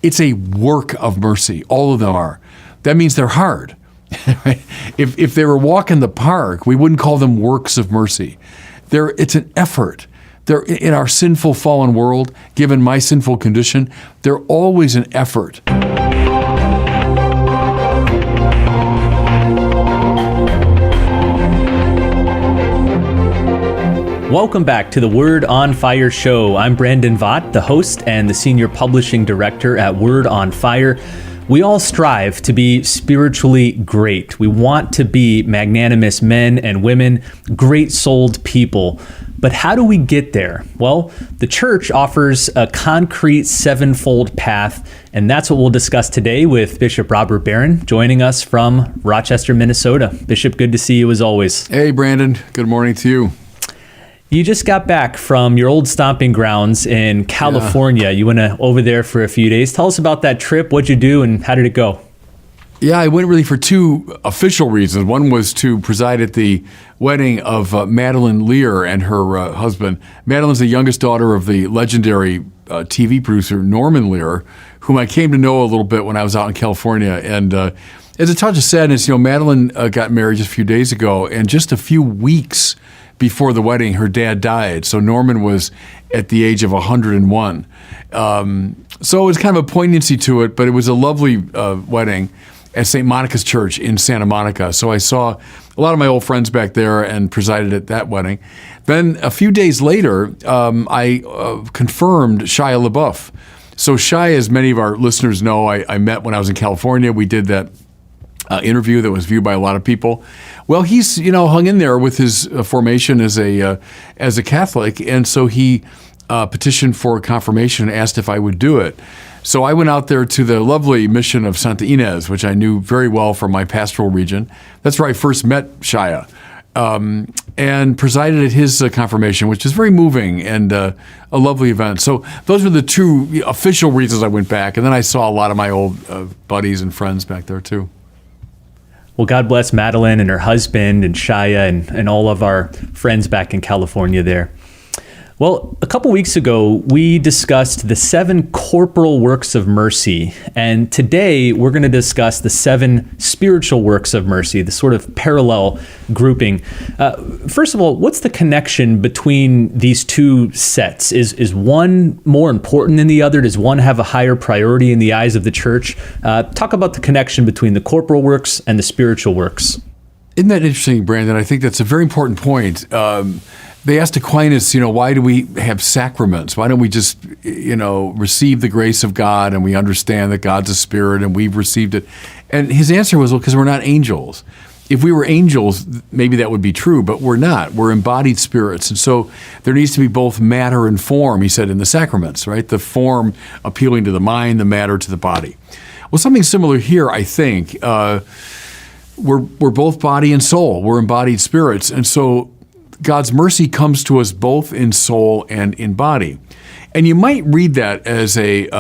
It's a work of mercy. All of them are. That means they're hard. If they were walk in the park, we wouldn't call them works of mercy. It's an effort. They're in our sinful, fallen world, given my sinful condition, they're always an effort. Welcome back to the Word on Fire show. I'm Brandon Vaught, the host and the Senior Publishing Director at Word on Fire. We all strive to be spiritually great. We want to be magnanimous men and women, great-souled people. But how do we get there? Well, the church offers a concrete sevenfold path, and that's what we'll discuss today with Bishop Robert Barron, joining us from Rochester, Minnesota. Bishop, good to see you as always. Hey, Brandon. Good morning to you. You just got back from your old stomping grounds in California. You went over there for a few days. Tell us about that trip. What'd you do and how did it go? Yeah, I went really for two official reasons. One was to preside at the wedding of Madeline Lear and her husband. Madeline's the youngest daughter of the legendary TV producer Norman Lear, whom I came to know a little bit when I was out in California. And it's a touch of sadness. Madeline got married just a few days ago, and just a few weeks before the wedding, her dad died. So Norman was at the age of 101. So it was kind of a poignancy to it, but it was a lovely wedding at St. Monica's Church in Santa Monica. So I saw a lot of my old friends back there and presided at that wedding. Then a few days later, I confirmed Shia LaBeouf. So Shia, as many of our listeners know, I met when I was in California. We did that interview that was viewed by a lot of people. Well, he's hung in there with his formation as a Catholic, and so he petitioned for confirmation and asked if I would do it. So I went out there to the lovely mission of Santa Ynez, which I knew very well from my pastoral region. That's where I first met Shia, and presided at his confirmation, which is very moving and a lovely event. So those were the two official reasons I went back, and then I saw a lot of my old buddies and friends back there too. Well, God bless Madeline and her husband and Shia and all of our friends back in California there. Well, a couple weeks ago, we discussed the 7 corporal works of mercy. And today, we're going to discuss the 7 spiritual works of mercy, the sort of parallel grouping. First of all, what's the connection between these two sets? Is one more important than the other? Does one have a higher priority in the eyes of the church? Talk about the connection between the corporal works and the spiritual works. Isn't that interesting, Brandon? I think that's a very important point. They asked Aquinas, why do we have sacraments? Why don't we just, receive the grace of God and we understand that God's a spirit and we've received it? And his answer was, well, because we're not angels. If we were angels, maybe that would be true, but we're not. We're embodied spirits. And so there needs to be both matter and form, he said, in the sacraments, right? The form appealing to the mind, the matter to the body. Well, something similar here, I think. We're both body and soul. We're embodied spirits. And so God's mercy comes to us both in soul and in body. And you might read that as a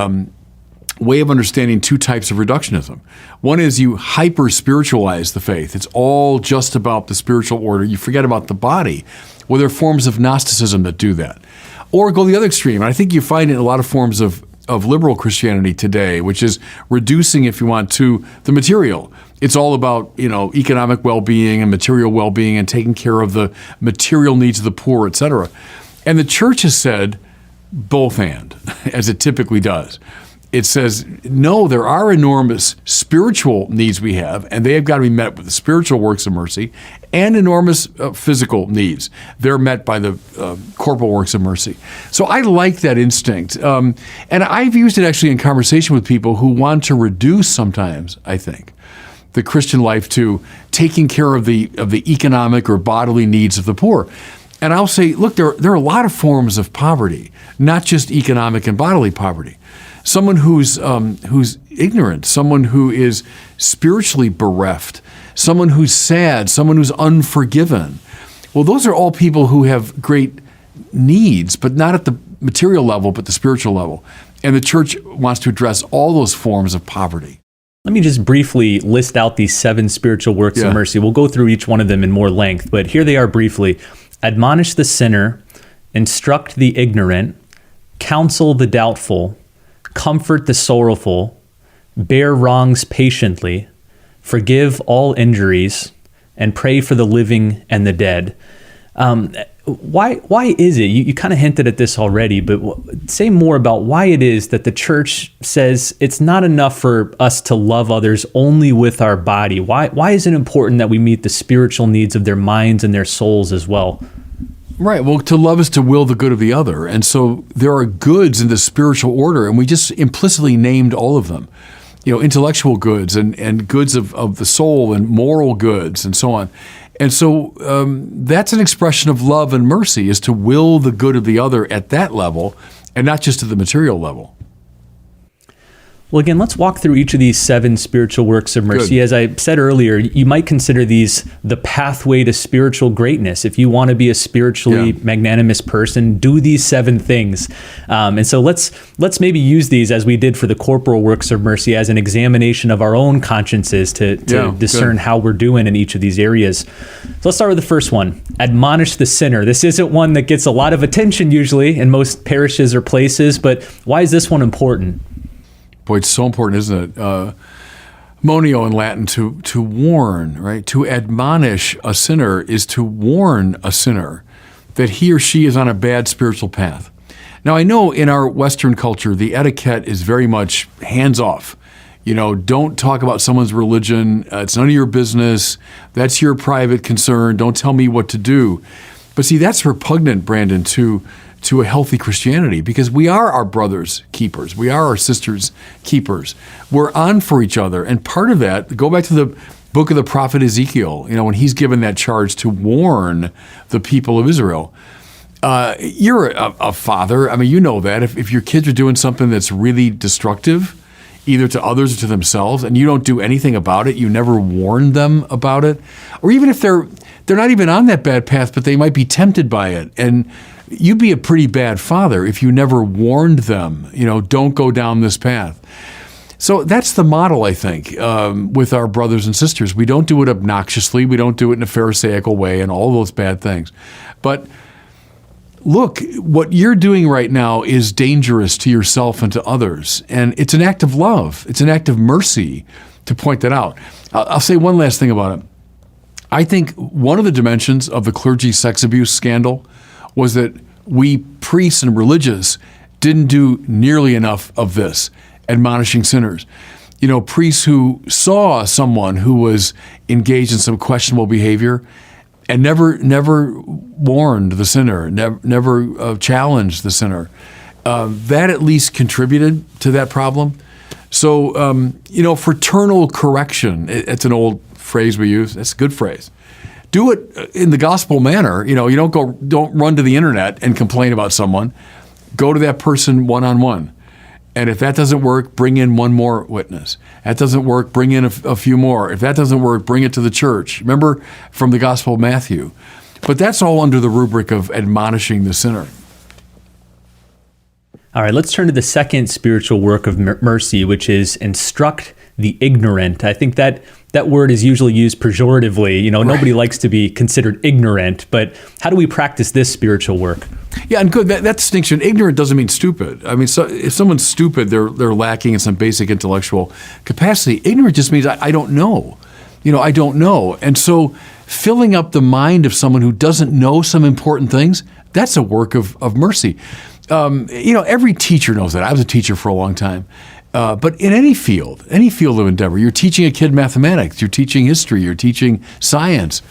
way of understanding two types of reductionism. One is you hyper-spiritualize the faith. It's all just about the spiritual order. You forget about the body. Well, there are forms of Gnosticism that do that. Or go the other extreme. And I think you find it in a lot of forms of liberal Christianity today, which is reducing, if you want, to the material. It's all about, economic well-being and material well-being and taking care of the material needs of the poor, et cetera. And the church has said both and, as it typically does. It says, no, there are enormous spiritual needs we have, and they have got to be met with the spiritual works of mercy, and enormous physical needs. They're met by the corporal works of mercy. So I like that instinct. And I've used it actually in conversation with people who want to reduce sometimes, I think, the Christian life to taking care of the economic or bodily needs of the poor. And I'll say, look, there are a lot of forms of poverty, not just economic and bodily poverty. Someone who's ignorant, someone who is spiritually bereft, someone who's sad, someone who's unforgiven. Well, those are all people who have great needs, but not at the material level, but the spiritual level. And the church wants to address all those forms of poverty. Let me just briefly list out these 7 spiritual works of mercy. We'll go through each one of them in more length, but here they are briefly. Admonish the sinner, instruct the ignorant, counsel the doubtful, comfort the sorrowful, bear wrongs patiently, forgive all injuries, and pray for the living and the dead. Why is it, you kind of hinted at this already, but say more about why it is that the church says it's not enough for us to love others only with our body? Why is it important that we meet the spiritual needs of their minds and their souls as well? Right. Well, to love is to will the good of the other. And so there are goods in the spiritual order, and we just implicitly named all of them. Intellectual goods and goods of the soul and moral goods and so on. And so that's an expression of love and mercy, is to will the good of the other at that level and not just at the material level. Well, again, let's walk through each of these 7 spiritual works of mercy. Good. As I said earlier, you might consider these the pathway to spiritual greatness. If you want to be a spiritually magnanimous person, do these 7 things. And so let's maybe use these, as we did for the corporal works of mercy, as an examination of our own consciences to discern how we're doing in each of these areas. So let's start with the first one, admonish the sinner. This isn't one that gets a lot of attention usually in most parishes or places, but why is this one important? Boy, it's so important, isn't it? Monio in Latin, to warn, right? To admonish a sinner is to warn a sinner that he or she is on a bad spiritual path. Now, I know in our Western culture, the etiquette is very much hands off. Don't talk about someone's religion. It's none of your business. That's your private concern. Don't tell me what to do. But see, that's repugnant, Brandon, to a healthy Christianity, because we are our brother's keepers. We are our sister's keepers. We're on for each other. And part of that, go back to the book of the prophet Ezekiel, when he's given that charge to warn the people of Israel. You're a father. I mean, you know that. If your kids are doing something that's really destructive, either to others or to themselves, and you don't do anything about it, you never warn them about it, or even if they're not even on that bad path, but they might be tempted by it, and you'd be a pretty bad father if you never warned them, don't go down this path. So that's the model, I think, with our brothers and sisters. We don't do it obnoxiously. We don't do it in a pharisaical way and all those bad things. But look, what you're doing right now is dangerous to yourself and to others. And it's an act of love. It's an act of mercy to point that out. I'll say one last thing about it. I think one of the dimensions of the clergy sex abuse scandal was that we priests and religious didn't do nearly enough of this, admonishing sinners. Priests who saw someone who was engaged in some questionable behavior and never warned the sinner, never challenged the sinner. That at least contributed to that problem. So, fraternal correction, it's an old phrase we use. It's a good phrase. Do it in the gospel manner. You don't run to the internet and complain about someone. Go to that person one-on-one. And if that doesn't work, bring in one more witness. That doesn't work, bring in a few more. If that doesn't work, bring it to the church. Remember from the Gospel of Matthew. But that's all under the rubric of admonishing the sinner. All right, let's turn to the second spiritual work of mercy, which is instruct the ignorant. I think that word is usually used pejoratively. Nobody likes to be considered ignorant, but how do we practice this spiritual work? Yeah, and good. That distinction, ignorant doesn't mean stupid. I mean, so if someone's stupid, they're lacking in some basic intellectual capacity. Ignorant just means I don't know. I don't know. And so filling up the mind of someone who doesn't know some important things, that's a work of mercy. Every teacher knows that. I was a teacher for a long time. But in any field of endeavor, you're teaching a kid mathematics, you're teaching history, you're teaching science.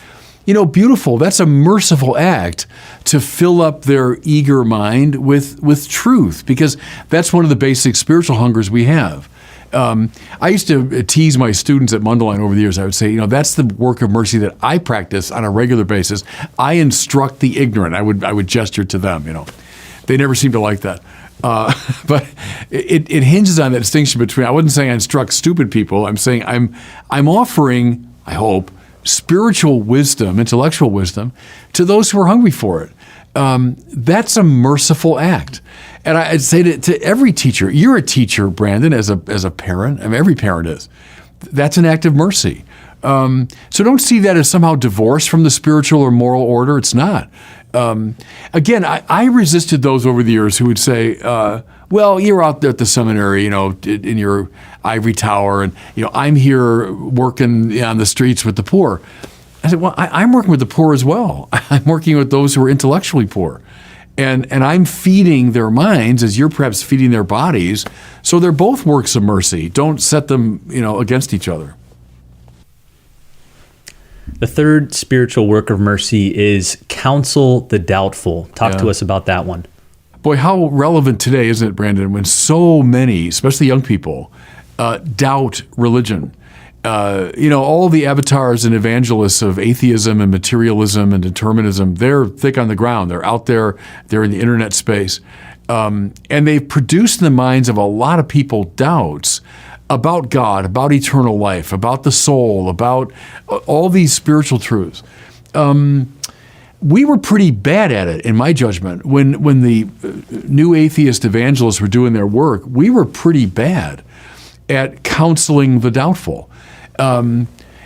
Beautiful. That's a merciful act to fill up their eager mind with truth, because that's one of the basic spiritual hungers we have. I used to tease my students at Mundelein over the years. I would say, that's the work of mercy that I practice on a regular basis. I instruct the ignorant. I would gesture to them. They never seem to like that. But it hinges on that distinction between, I wouldn't say I instruct stupid people. I'm saying I'm offering, I hope, spiritual wisdom, intellectual wisdom to those who are hungry for it. That's a merciful act. And I'd say to every teacher, you're a teacher, Brandon, as a parent. I mean, every parent is. That's an act of mercy. So don't see that as somehow divorced from the spiritual or moral order. It's not. Again, I resisted those over the years who would say, Well, you're out there at the seminary, in your ivory tower, and I'm here working on the streets with the poor. I said, well, I'm working with the poor as well. I'm working with those who are intellectually poor. And I'm feeding their minds as you're perhaps feeding their bodies. So they're both works of mercy. Don't set them, against each other. The third spiritual work of mercy is counsel the doubtful. Talk to us about that one. Boy, how relevant today, isn't it, Brandon, when so many, especially young people, doubt religion. All the avatars and evangelists of atheism and materialism and determinism, they're thick on the ground. They're out there. They're in the internet space. And they've produced in the minds of a lot of people doubts about God, about eternal life, about the soul, about all these spiritual truths. We were pretty bad at it, in my judgment. When the new atheist evangelists were doing their work, we were pretty bad at counseling the doubtful.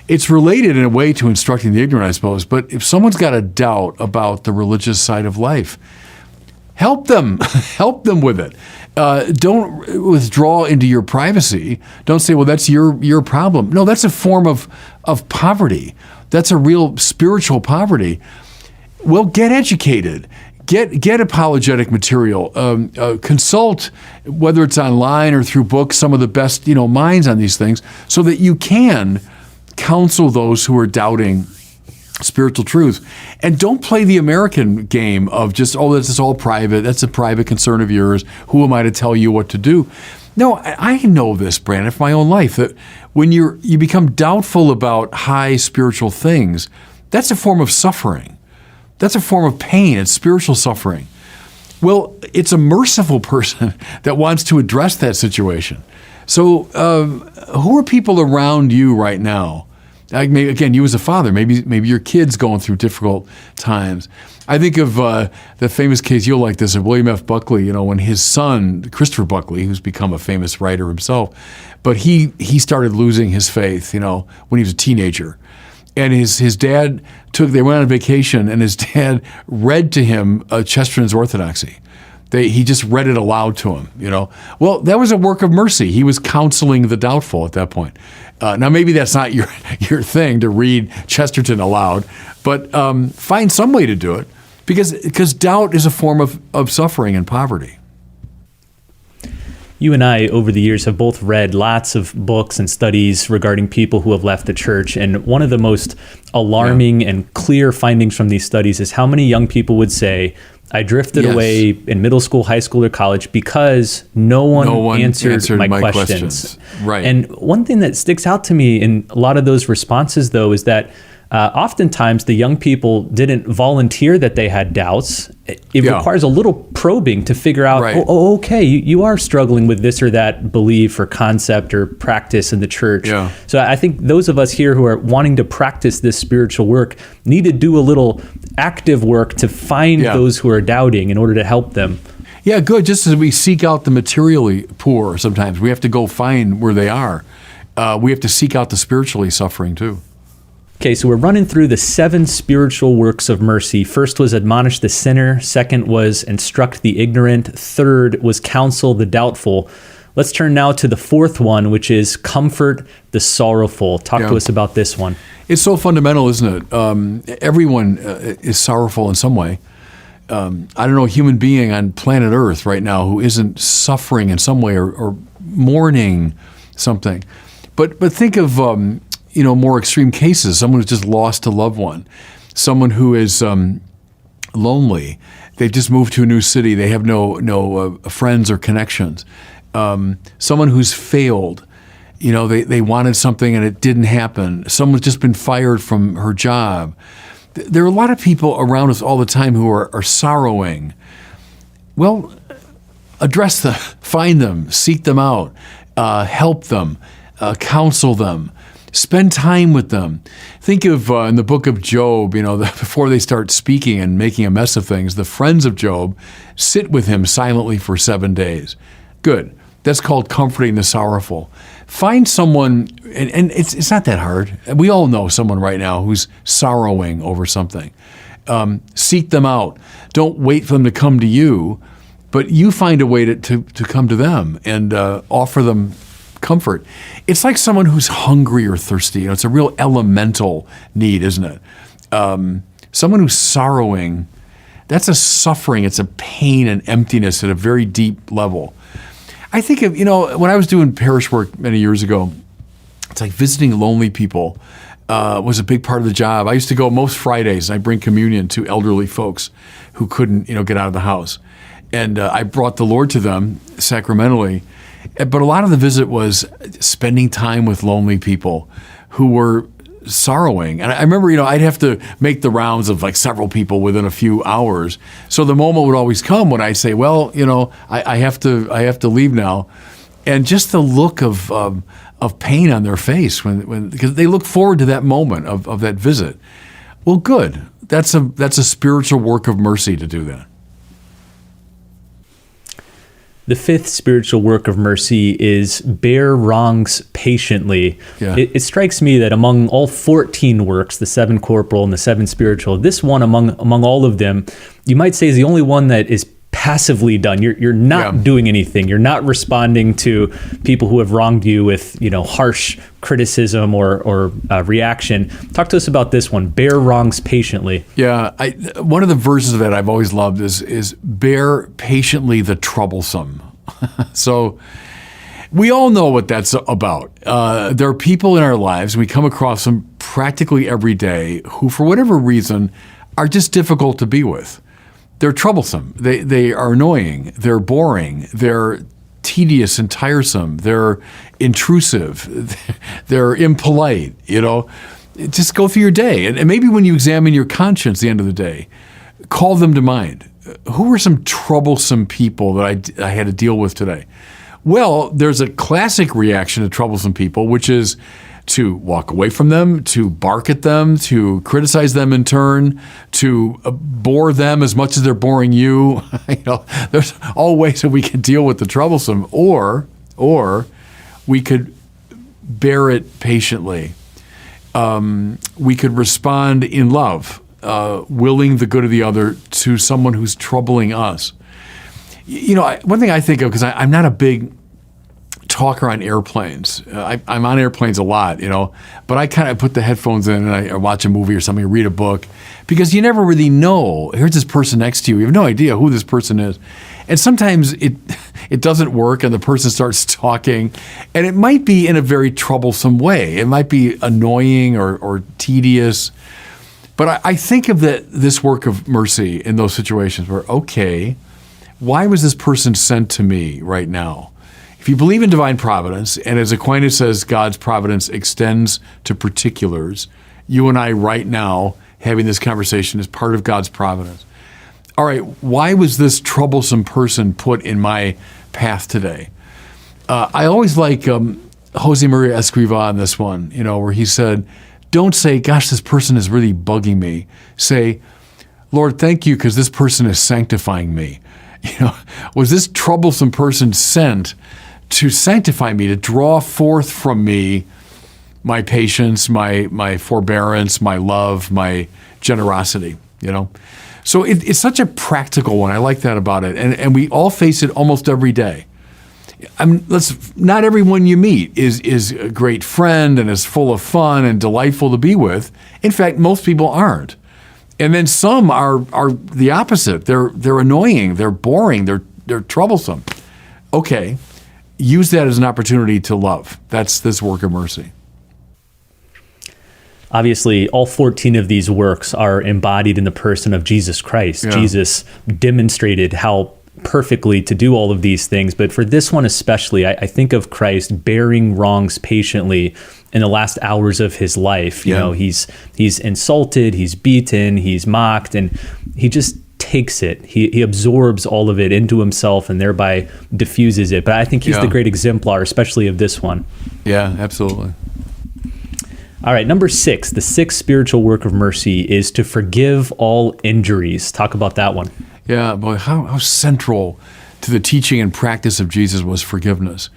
It's related in a way to instructing the ignorant, I suppose, but if someone's got a doubt about the religious side of life, help them. Help them with it. Don't withdraw into your privacy. Don't say, well, that's your problem. No, that's a form of poverty. That's a real spiritual poverty. Well, get educated. Get apologetic material. Consult, whether it's online or through books, some of the best minds on these things, so that you can counsel those who are doubting spiritual truth. And don't play the American game of just, this is all private. That's a private concern of yours. Who am I to tell you what to do? No, I know this, Brandon, from my own life, that when you become doubtful about high spiritual things, that's a form of suffering. That's a form of pain. It's spiritual suffering. Well, it's a merciful person that wants to address that situation. So who are people around you right now? Maybe, again, you as a father, maybe your kid's going through difficult times. I think of the famous case, you'll like this, of William F. Buckley, when his son, Christopher Buckley, who's become a famous writer himself, but he started losing his faith, when he was a teenager. And his dad they went on vacation, and his dad read to him Chesterton's Orthodoxy. He just read it aloud to him, Well, that was a work of mercy. He was counseling the doubtful at that point. Now, maybe that's not your thing to read Chesterton aloud, but find some way to do it, because doubt is a form of suffering and poverty. You and I, over the years, have both read lots of books and studies regarding people who have left the church. And one of the most alarming and clear findings from these studies is how many young people would say, I drifted away in middle school, high school, or college because no one answered my questions. Right. And one thing that sticks out to me in a lot of those responses, though, is that oftentimes the young people didn't volunteer that they had doubts. It requires a little probing to figure out, okay, you are struggling with this or that belief or concept or practice in the church. Yeah. So I think those of us here who are wanting to practice this spiritual work need to do a little active work to find those who are doubting in order to help them. Yeah, good. Just as we seek out the materially poor sometimes, we have to go find where they are. We have to seek out the spiritually suffering too. Okay, so we're running through the 7 spiritual works of mercy. First was admonish the sinner. Second was instruct the ignorant. Third was counsel the doubtful. Let's turn now to the fourth one, which is comfort the sorrowful. Talk to us about this one. It's so fundamental, isn't it? Everyone is sorrowful in some way. I don't know a human being on planet Earth right now who isn't suffering in some way or mourning something. But think of more extreme cases. Someone who's just lost a loved one. Someone who is lonely. They've just moved to a new city. They have no friends or connections. Someone who's failed. They wanted something and it didn't happen. Someone's just been fired from her job. There are a lot of people around us all the time who are sorrowing. Well, address them, find them, seek them out, help them, counsel them, spend time with them. Think of in the book of Job, before they start speaking and making a mess of things, the friends of Job sit with him silently for 7 days. Good. That's called comforting the sorrowful. Find someone, and it's not that hard. We all know someone right now who's sorrowing over something. Seek them out. Don't wait for them to come to you. but you find a way to come to them and offer them comfort. It's like someone who's hungry or thirsty. It's a real elemental need, isn't it? Someone who's sorrowing, that's a suffering. It's a pain and emptiness at a very deep level. I think of, when I was doing parish work many years ago, it's like visiting lonely people was a big part of the job. I used to go most Fridays, and I'd bring communion to elderly folks who couldn't, get out of the house. And I brought the Lord to them sacramentally. But a lot of the visit was spending time with lonely people who were sorrowing. And I remember, I'd have to make the rounds of like several people within a few hours. So the moment would always come when I'd say, well, I have to leave now. And just the look of pain on their face because they look forward to that moment of that visit. Well, good. That's a spiritual work of mercy to do that. The fifth spiritual work of mercy is bear wrongs patiently. Yeah. It strikes me that among all 14 works, the 7 corporal and the 7 spiritual, this one among all of them, you might say is the only one that is passively done. You're not doing anything. You're not responding to people who have wronged you with harsh criticism or reaction. Talk to us about this one. Bear wrongs patiently. Yeah, one of the verses of that I've always loved is bear patiently the troublesome. So we all know what that's about. There are people in our lives, we come across them practically every day, who for whatever reason are just difficult to be with. They're troublesome. They are annoying. They're boring. They're tedious and tiresome. They're intrusive. They're impolite. Just go through your day. And maybe when you examine your conscience at the end of the day, call them to mind. Who were some troublesome people that I had to deal with today? Well, there's a classic reaction to troublesome people, which is to walk away from them, to bark at them, to criticize them in turn, to bore them as much as they're boring you. There's all ways that we can deal with the troublesome, or we could bear it patiently. We could respond in love, willing the good of the other to someone who's troubling us. One thing I think of, because I'm not a big talker on airplanes. I'm on airplanes a lot, but I kind of put the headphones in and I watch a movie or something, or read a book, because you never really know. Here's this person next to you. You have no idea who this person is. And sometimes it doesn't work and the person starts talking, and it might be in a very troublesome way. It might be annoying or tedious. But I think of this work of mercy in those situations where, okay, why was this person sent to me right now? If you believe in divine providence, and as Aquinas says, God's providence extends to particulars, you and I right now having this conversation is part of God's providence. All right, why was this troublesome person put in my path today? I always like Jose Maria Escrivá on this one, where he said, don't say, gosh, this person is really bugging me. Say, Lord, thank you because this person is sanctifying me. Was this troublesome person sent to sanctify me, to draw forth from me my patience, my forbearance, my love, my generosity, So it's such a practical one. I like that about it. And we all face it almost every day. Not everyone you meet is a great friend and is full of fun and delightful to be with. In fact, most people aren't. And then some are the opposite. They're annoying, they're boring, they're troublesome. Okay. Use that as an opportunity to love. That's this work of mercy. Obviously, all 14 of these works are embodied in the person of Jesus Christ. Yeah. Jesus demonstrated how perfectly to do all of these things. But for this one especially, I think of Christ bearing wrongs patiently in the last hours of his life. He's insulted, he's beaten, he's mocked, and he just takes it. He absorbs all of it into himself and thereby diffuses it. But I think he's the great exemplar, especially of this one. Yeah, absolutely. All right, number 6, the 6th spiritual work of mercy is to forgive all injuries. Talk about that one. Yeah, boy, how central to the teaching and practice of Jesus was forgiveness.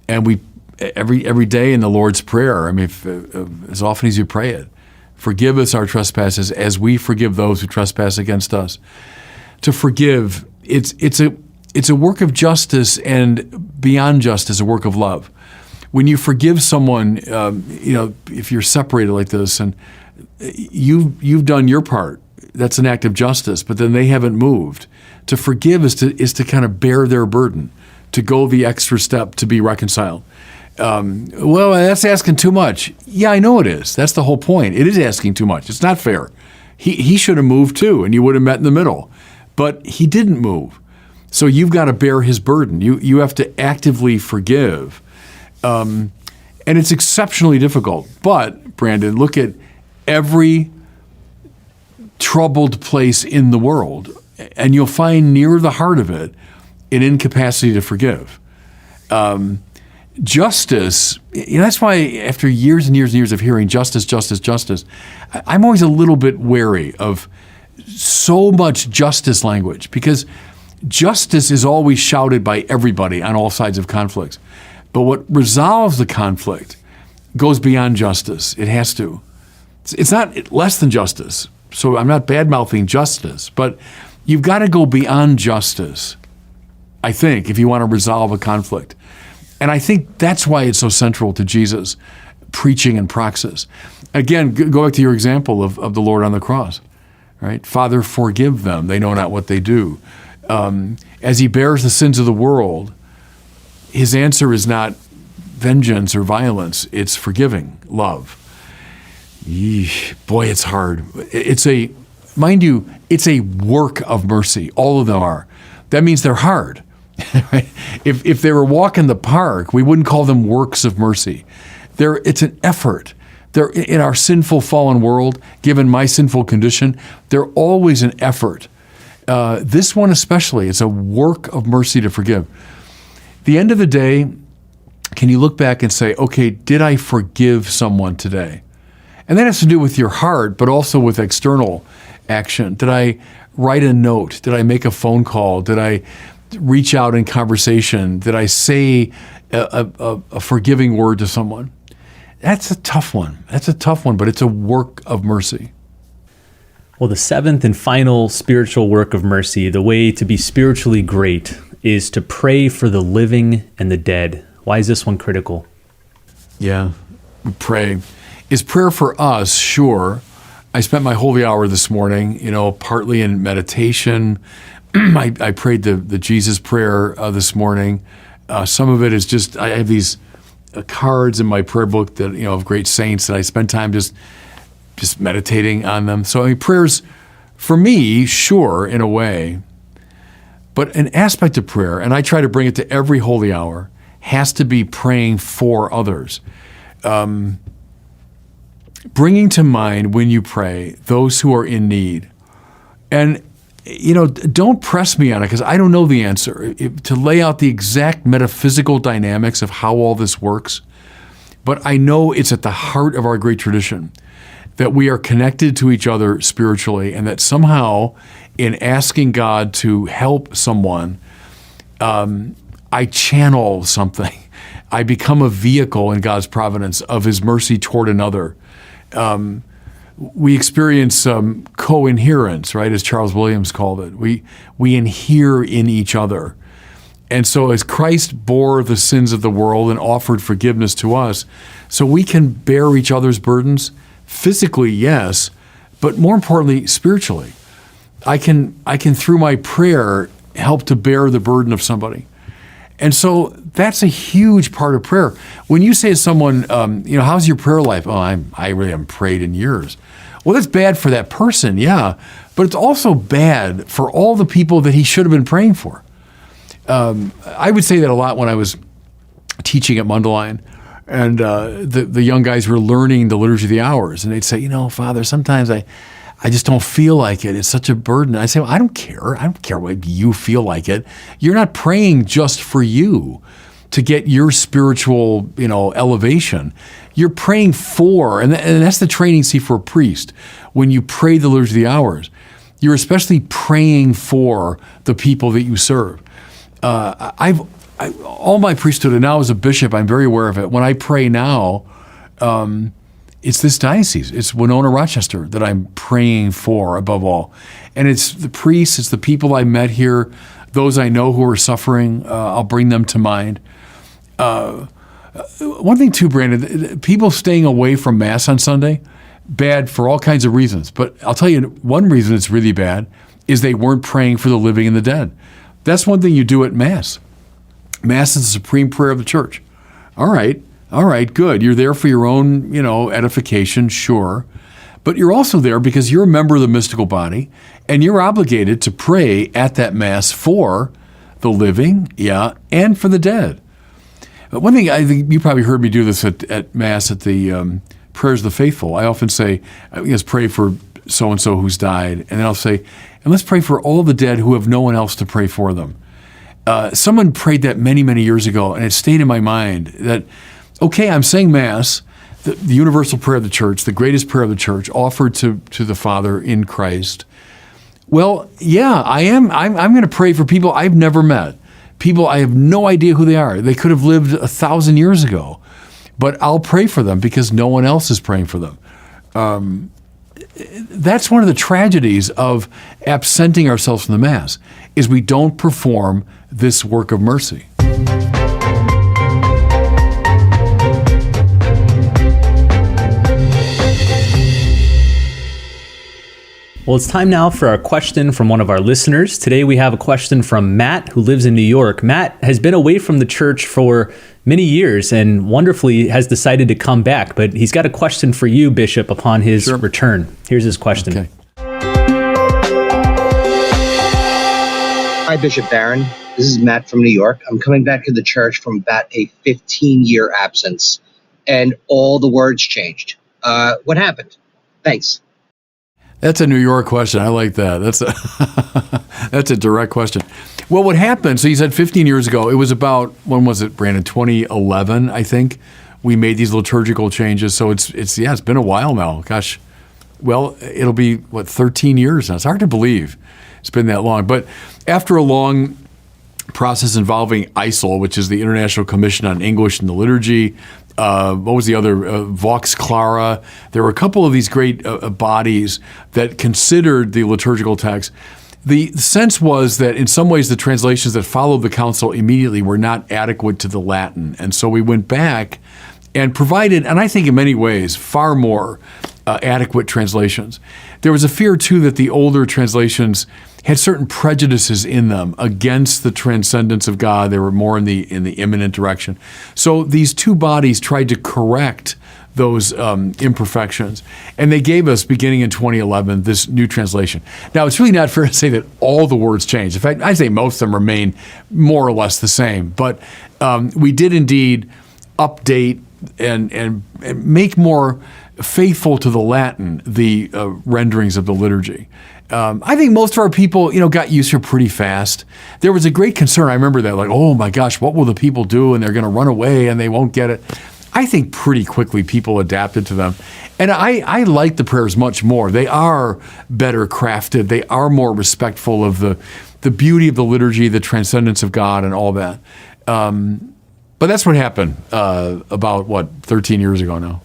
And we every day in the Lord's Prayer, as often as you pray it, forgive us our trespasses as we forgive those who trespass against us. To forgive, it's it's a work of justice, and beyond justice, a work of love. When you forgive someone, if you're separated like this, and you've done your part, that's an act of justice. But then they haven't moved. To forgive is to kind of bear their burden, to go the extra step to be reconciled. Well, that's asking too much. Yeah, I know it is. That's the whole point. It is asking too much. It's not fair. He should have moved too, and you would have met in the middle. But he didn't move. So you've got to bear his burden. You have to actively forgive. And it's exceptionally difficult. But, Brandon, look at every troubled place in the world, and you'll find near the heart of it an incapacity to forgive. Justice, that's why after years and years and years of hearing justice, justice, justice, I'm always a little bit wary of so much justice language, because justice is always shouted by everybody on all sides of conflicts. But what resolves the conflict goes beyond justice. It has to. It's not less than justice. So I'm not bad-mouthing justice, but you've got to go beyond justice, I think, if you want to resolve a conflict. And I think that's why it's so central to Jesus' preaching and praxis. Again, go back to your example of the Lord on the cross, right? Father, forgive them. They know not what they do. As he bears the sins of the world, his answer is not vengeance or violence. It's forgiving, love. Yeesh, boy, it's hard. Mind you, it's a work of mercy. All of them are. That means they're hard. Right? If they were a walk in the park, we wouldn't call them works of mercy. It's an effort. They're in our sinful, fallen world, given my sinful condition, they're always an effort. This one especially, it's a work of mercy to forgive. The end of the day, can you look back and say, okay, did I forgive someone today? And that has to do with your heart, but also with external action. Did I write a note? Did I make a phone call? Did I reach out in conversation? Did I say a forgiving word to someone? That's a tough one. But it's a work of mercy. Well, the seventh and final spiritual work of mercy, the way to be spiritually great, is to pray for the living and the dead. Why is this one critical? Yeah, pray. Is prayer for us? Sure. I spent my holy hour this morning, partly in meditation. I prayed the Jesus prayer this morning. Some of it is just, I have these cards in my prayer book that, of great saints, that I spend time just meditating on them. So prayers, for me, sure, in a way, but an aspect of prayer, and I try to bring it to every holy hour, has to be praying for others. Bringing to mind, when you pray, those who are in need. And, don't press me on it, because I don't know the answer, to lay out the exact metaphysical dynamics of how all this works. But I know it's at the heart of our great tradition, that we are connected to each other spiritually, and that somehow, in asking God to help someone, I channel something. I become a vehicle in God's providence of his mercy toward another. We experience co-inherence, right, as Charles Williams called it. We inhere in each other. And so as Christ bore the sins of the world and offered forgiveness to us, so we can bear each other's burdens, physically, yes, but more importantly, spiritually. I can through my prayer help to bear the burden of somebody. And so that's a huge part of prayer. When you say to someone, how's your prayer life? Oh, I really haven't prayed in years. Well, that's bad for that person, yeah, but it's also bad for all the people that he should have been praying for. I would say that a lot when I was teaching at Mundelein, and the young guys were learning the Liturgy of the Hours, and they'd say, Father, sometimes I just don't feel like it. It's such a burden. I say, well, I don't care. I don't care what you feel like it. You're not praying just for you to get your spiritual, elevation. You're praying for, and that's the training, for a priest. When you pray the Liturgy of the Hours, you're especially praying for the people that you serve. All my priesthood, and now as a bishop, I'm very aware of it. When I pray now, it's this diocese. It's Winona, Rochester that I'm praying for above all. And it's the priests, it's the people I met here, Those I know who are suffering, I'll bring them to mind. One thing too, Brandon, people staying away from Mass on Sunday, bad for all kinds of reasons. But I'll tell you, one reason it's really bad is they weren't praying for the living and the dead. That's one thing you do at Mass. Mass is the supreme prayer of the church. All right, good. You're there for your own, edification, sure. But you're also there because you're a member of the mystical body, and you're obligated to pray at that Mass for the living, and for the dead. One thing, I think you probably heard me do this at Mass at the Prayers of the Faithful. I often say, let's pray for so-and-so who's died. And then I'll say, and let's pray for all the dead who have no one else to pray for them. Someone prayed that many, many years ago, and it stayed in my mind that, okay, I'm saying Mass, the universal prayer of the church, the greatest prayer of the church, offered to the Father in Christ. Well, yeah, I am. I'm going to pray for people I've never met, people I have no idea who they are. They could have lived 1,000 years ago, but I'll pray for them because no one else is praying for them. That's one of the tragedies of absenting ourselves from the Mass, is we don't perform this work of mercy. Well, it's time now for our question from one of our listeners. Today we have a question from Matt, who lives in New York. Matt has been away from the church for many years and wonderfully has decided to come back. But he's got a question for you, Bishop, upon his return. Here's his question. Okay. Hi, Bishop Barron. This is Matt from New York. I'm coming back to the church from about a 15-year absence, and all the words changed. What happened? Thanks. That's a New York question. I like that. That's a direct question. Well, what happened, so you said 15 years ago, it was about, when was it, Brandon? 2011, I think. We made these liturgical changes. So it's been a while now. Gosh, well, it'll be, 13 years now. It's hard to believe it's been that long. But after a long process involving ISIL, which is the International Commission on English and the Liturgy, what was the other? Vox Clara. There were a couple of these great bodies that considered the liturgical text. The sense was that in some ways the translations that followed the council immediately were not adequate to the Latin. And so we went back and provided, and I think in many ways, far more adequate translations. There was a fear, too, that the older translations had certain prejudices in them against the transcendence of God. They were more in the immanent direction. So these two bodies tried to correct those imperfections, and they gave us, beginning in 2011, this new translation. Now, it's really not fair to say that all the words changed. In fact, I'd say most of them remain more or less the same. But we did indeed update and make more faithful to the Latin the renderings of the liturgy. I think most of our people, got used to it pretty fast. There was a great concern. I remember that, like, oh my gosh, what will the people do? And they're going to run away and they won't get it. I think pretty quickly people adapted to them. And I like the prayers much more. They are better crafted. They are more respectful of the beauty of the liturgy, the transcendence of God and all that. But that's what happened about, 13 years ago now.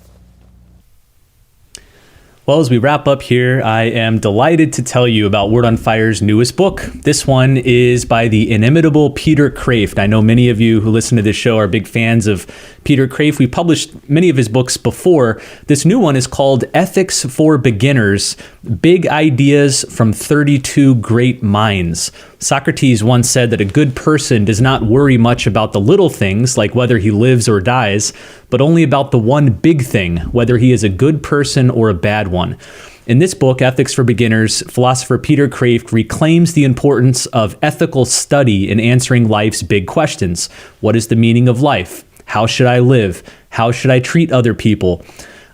Well, as we wrap up here, I am delighted to tell you about Word on Fire's newest book. This one is by the inimitable Peter Kreeft. I know many of you who listen to this show are big fans of Peter Kreeft. We published many of his books before. This new one is called Ethics for Beginners, Big Ideas from 32 Great Minds. Socrates once said that a good person does not worry much about the little things, like whether he lives or dies, but only about the one big thing, whether he is a good person or a bad one. In this book, Ethics for Beginners, philosopher Peter Kreeft reclaims the importance of ethical study in answering life's big questions. What is the meaning of life? How should I live? How should I treat other people?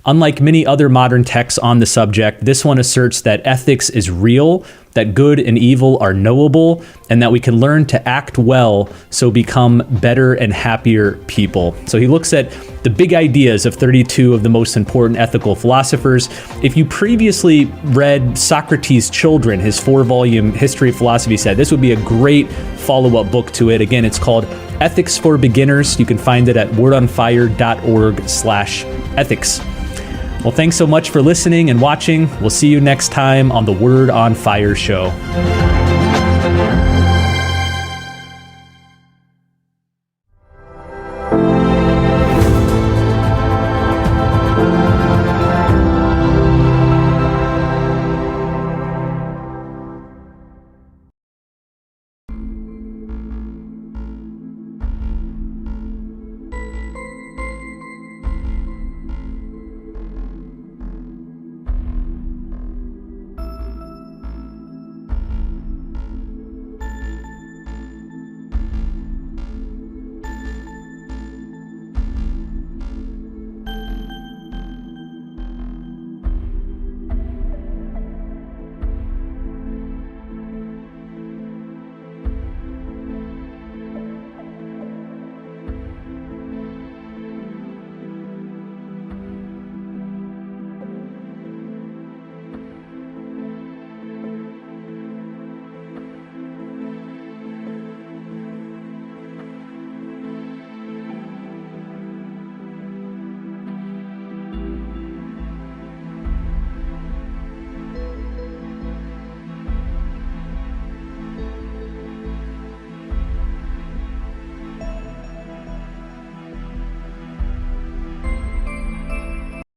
Unlike many other modern texts on the subject, this one asserts that ethics is real, that good and evil are knowable, and that we can learn to act well so become better and happier people. So he looks at the big ideas of 32 of the most important ethical philosophers. If you previously read Socrates' Children, his 4-volume history of philosophy set, this would be a great follow-up book to it. Again, it's called Ethics for Beginners. You can find it at wordonfire.org/ethics. Well, thanks so much for listening and watching. We'll see you next time on the Word on Fire show.